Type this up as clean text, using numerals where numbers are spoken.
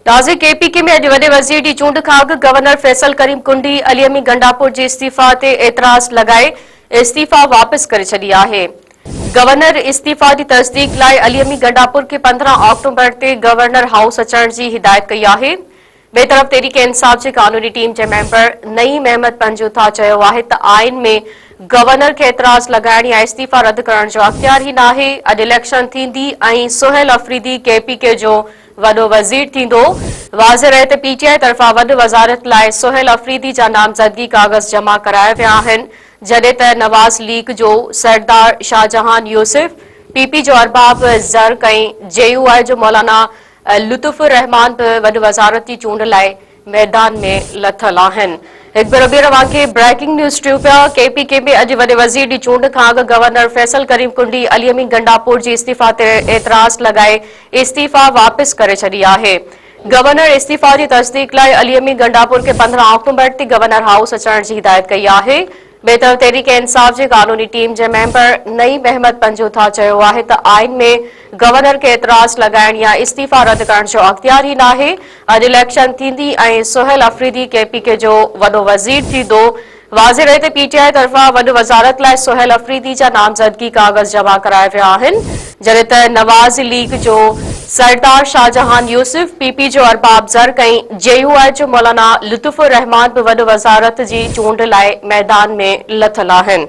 ताज़े केपीके में अॼु वॾे वज़ीर जी चूंड खां अॻु गवर्नर फैसल करीम कुंडी अलीअमी गंडापुर जे इस्तीफ़ा ते एतराज़ लगाए इस्तीफ़ा वापसि करे छॾी आहे। गवर्नर इस्तीफ़ा जी तस्दीक लाइ अलीअमी गंडापुर खे 15 ऑक्टोबर ते गवर्नर हाउस अचण जी हिदायत कई आहे। ॿिए तरफ़ तहरीके इंसाफ़ जी कानूनी टीम जे मेंबर नईम अहमद पंजूथा चयो आहे त आइन में गवर्नर खे एतराज़ लगाइण या इस्तीफ़ा रद्द करण जो अख्तियार ई नाहे। अॼु इलेक्शन थींदी ऐं सुहेल अफरीदी केपीके जो वॾो वज़ीर थींदो। वाज़े रहे त पीटीआई तरफ़ां वॾी वज़ारत लाइ सुहेल अफरीदी जा नामज़दगी कागज़ जमा कराया विया आहिनि, जॾहिं त नवाज़ लीग जो सरदार शाहजहान यूसुफ, पीपी जो अरबाब ज़र्क ऐं जेयूआई जो मौलाना लुत्फुर रहमान बि वॾी वज़ारत जी चूंड लाइ मैदान में लथल आहिनि। हिकु भेरो ॿीहर वांगे ब्रेकिंग न्यूज़ ट्यूब केपीके में अॼु वॾे वज़ीर जी चूंड खां अॻु गवर्नर फैसल करीम कुंडी अलीअमी गंडापुर जी इस्तीफ़ा ते एतराज़ लगाए इस्तीफ़ा वापसि करे छॾी आहे। गवर्नर इस्तीफ़ा जी तस्दीक लाइ अलीअमी गंडापुर खे 15 ऑक्टोबर ते गवर्नर हाउस अचण जी हिदायत कई आहे। ॿिए तरफ़ तहरीके इंसाफ़ जी कानूनी टीम जे मेंबर नईम अहमद पंजूथा चयो आहे त आइन में गवर्नर खे एतराज़ लगाइण या इस्तीफ़ा रद्द करण जो अख्तियार ई नाहे। अॼु इलेक्शन थींदी ऐं सुहेल अफरीदी केपीके जो वॾो वज़ीर थींदो। वाज़े रहे त पीटीआई तरफ़ां वॾी वज़ारत लाइ सुहेल अफरीदी जा नामज़दगी कागज़ जमा कराया विया आहिनि, जॾहिं त नवाज़ लीग जो सरदार शाहजहान यूसुफ, पीपी जो अरबाब ज़र्क ऐं जेयूआई जो मौलाना लुत्फुर रहमान बि वॾी वज़ारत जी चूंड लाइ मैदान में लथल आहिनि।